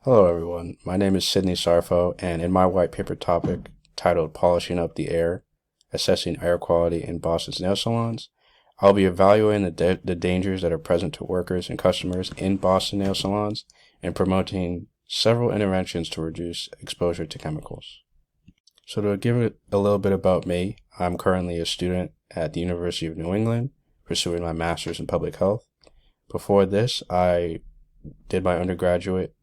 Hello, everyone. My name is Sydney Sarfo, and in my white paper topic titled Polishing Up the Air, Assessing Air Quality in Boston's Nail Salons, I'll be evaluating the dangers that are present to workers and customers in Boston nail salons and promoting several interventions to reduce exposure to chemicals. So, to give it a little bit about me, I'm currently a student at the University of New England, pursuing my master's in public health. Before this, I did my undergraduate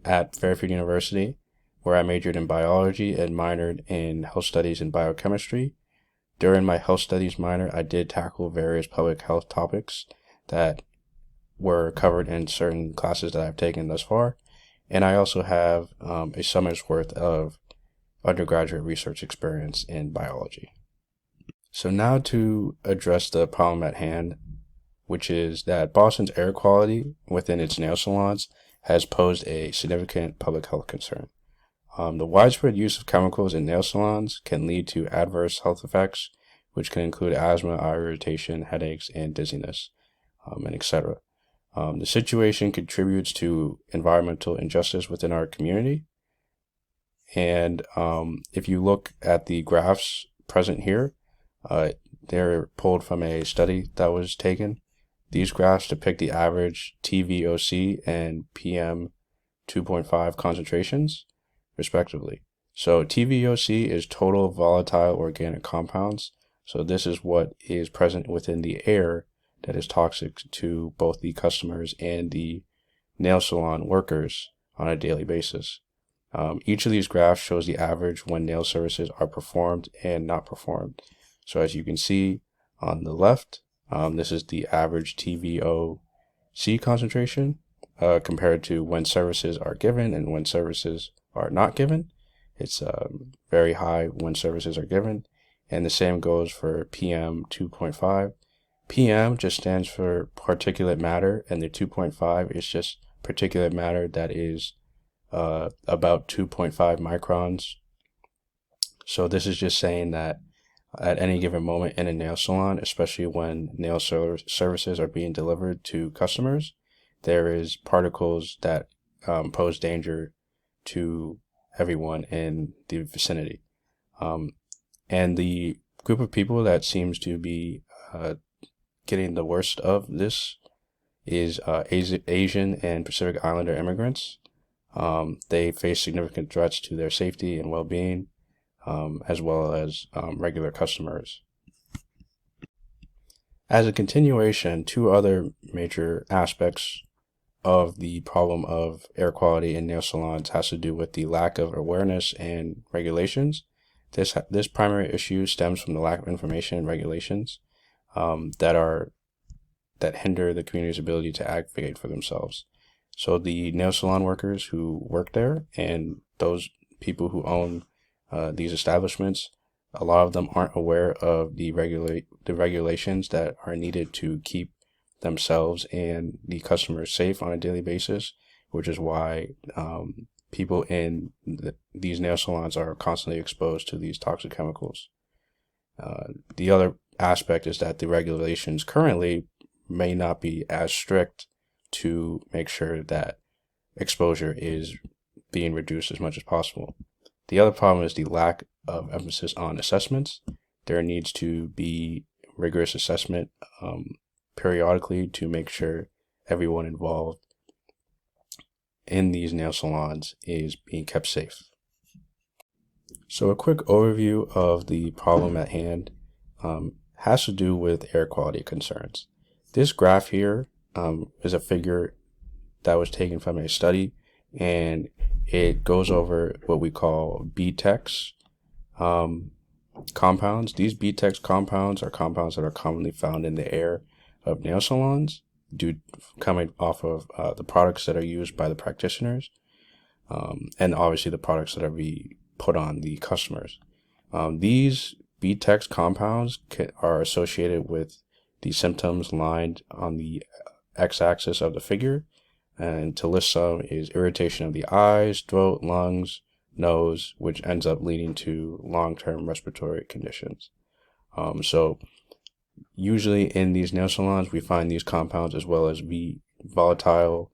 at Fairfield University, where I majored in biology and minored in health studies and biochemistry. During my health studies minor, I did tackle various public health topics that were covered in certain classes that I've taken thus far. And I also have a summer's worth of undergraduate research experience in biology. So now to address the problem at hand, which is that Boston's air quality within its nail salons has posed a significant public health concern. The widespread use of chemicals in nail salons can lead to adverse health effects, which can include asthma, eye irritation, headaches, and dizziness, and etc. The situation contributes to environmental injustice within our community. And if you look at the graphs present here, they're pulled from a study that was taken. These graphs depict the average TVOC and PM 2.5 concentrations, respectively. So TVOC is total volatile organic compounds. So this is what is present within the air that is toxic to both the customers and the nail salon workers on a daily basis. Each of these graphs shows the average when nail services are performed and not performed. So as you can see on the left, this is the average TVOC concentration compared to when services are given and when services are not given. It's very high when services are given. And the same goes for PM 2.5. PM just stands for particulate matter, and the 2.5 is just particulate matter that is about 2.5 microns. So this is just saying that at any given moment in a nail salon, especially when nail services are being delivered to customers, there is particles that pose danger to everyone in the vicinity. And the group of people that seems to be getting the worst of this is Asian and Pacific Islander immigrants. They face significant threats to their safety and well-being, as well as regular customers. As a continuation, two other major aspects of the problem of air quality in nail salons has to do with the lack of awareness and regulations. This primary issue stems from the lack of information and regulations that hinder the community's ability to advocate for themselves. So the nail salon workers who work there and those people who own these establishments, a lot of them aren't aware of the regulations that are needed to keep themselves and the customers safe on a daily basis, which is why people in these nail salons are constantly exposed to these toxic chemicals. The other aspect is that the regulations currently may not be as strict to make sure that exposure is being reduced as much as possible. The other problem is the lack of emphasis on assessments. There needs to be rigorous assessment periodically to make sure everyone involved in these nail salons is being kept safe. So a quick overview of the problem at hand has to do with air quality concerns. This graph here is a figure that was taken from a study, and it goes over what we call BTEX compounds. These BTEX compounds are compounds that are commonly found in the air of nail salons, coming off of the products that are used by the practitioners, and obviously the products that are being put on the customers. These BTEX compounds are associated with the symptoms lined on the x-axis of the figure, and to list some is irritation of the eyes, throat, lungs, nose, which ends up leading to long-term respiratory conditions. So usually in these nail salons, we find these compounds as well as volatile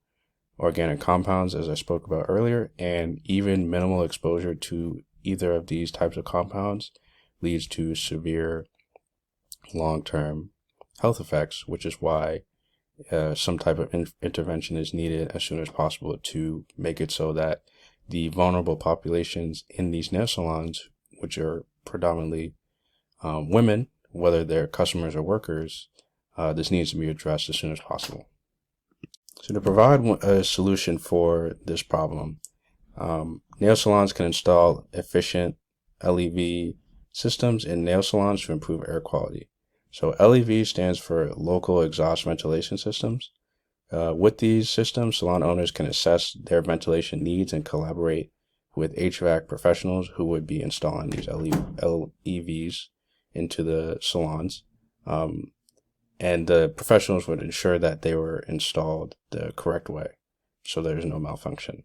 organic compounds, as I spoke about earlier, and even minimal exposure to either of these types of compounds leads to severe long-term health effects, which is why some type of intervention is needed as soon as possible to make it so that the vulnerable populations in these nail salons, which are predominantly women, whether they're customers or workers, this needs to be addressed as soon as possible. So to provide a solution for this problem, nail salons can install efficient LEV systems in nail salons to improve air quality. So LEV stands for local exhaust ventilation systems. With these systems, salon owners can assess their ventilation needs and collaborate with HVAC professionals who would be installing these LEVs into the salons. And the professionals would ensure that they were installed the correct way, so there's no malfunction.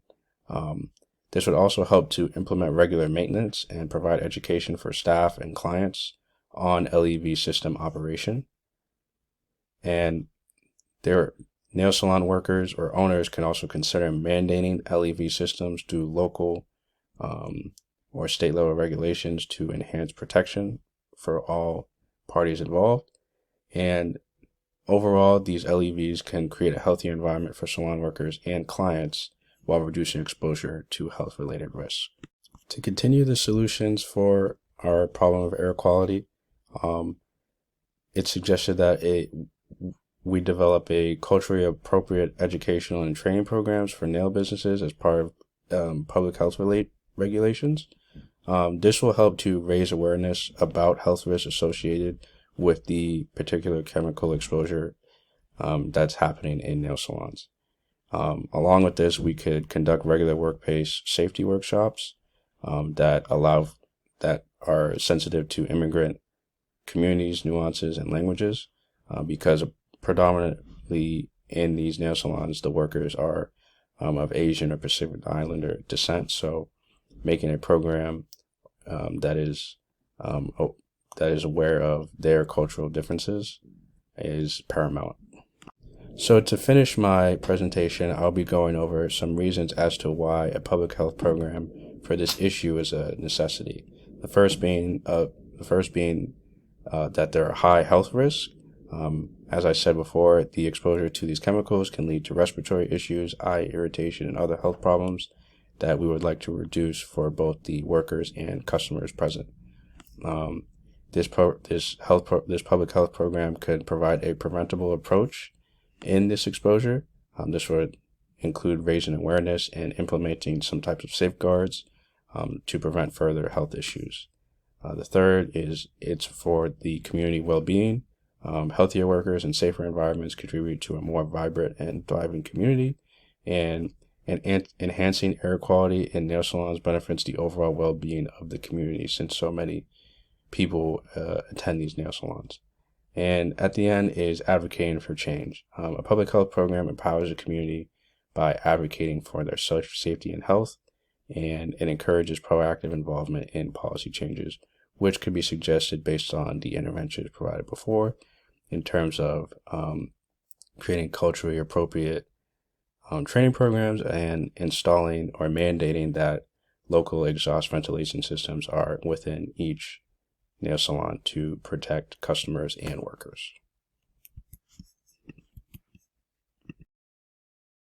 This would also help to implement regular maintenance and provide education for staff and clients on LEV system operation. And their nail salon workers or owners can also consider mandating LEV systems through local or state level regulations to enhance protection for all parties involved. And overall, these LEVs can create a healthier environment for salon workers and clients while reducing exposure to health-related risks. To continue the solutions for our problem of air quality, it's suggested that we develop a culturally appropriate educational and training programs for nail businesses as part of public health regulations. This will help to raise awareness about health risks associated with the particular chemical exposure that's happening in nail salons. Along with this, we could conduct regular workplace safety workshops that are sensitive to immigrant communities, nuances, and languages, because predominantly in these nail salons, the workers are of Asian or Pacific Islander descent. So making a program that is aware of their cultural differences is paramount. So to finish my presentation, I'll be going over some reasons as to why a public health program for this issue is a necessity. The first being that there are high health risks. As I said before, the exposure to these chemicals can lead to respiratory issues, eye irritation, and other health problems that we would like to reduce for both the workers and customers present. This public health program could provide a preventable approach in this exposure. This would include raising awareness and implementing some types of safeguards to prevent further health issues. The third is it's for the community well-being. Healthier workers and safer environments contribute to a more vibrant and thriving community, and enhancing air quality in nail salons benefits the overall well-being of the community, since so many people attend these nail salons. And at the end is advocating for change. A public health program empowers the community by advocating for their safety and health, and it encourages proactive involvement in policy changes, which could be suggested based on the interventions provided before in terms of creating culturally appropriate training programs and installing or mandating that local exhaust ventilation systems are within each nail salon to protect customers and workers.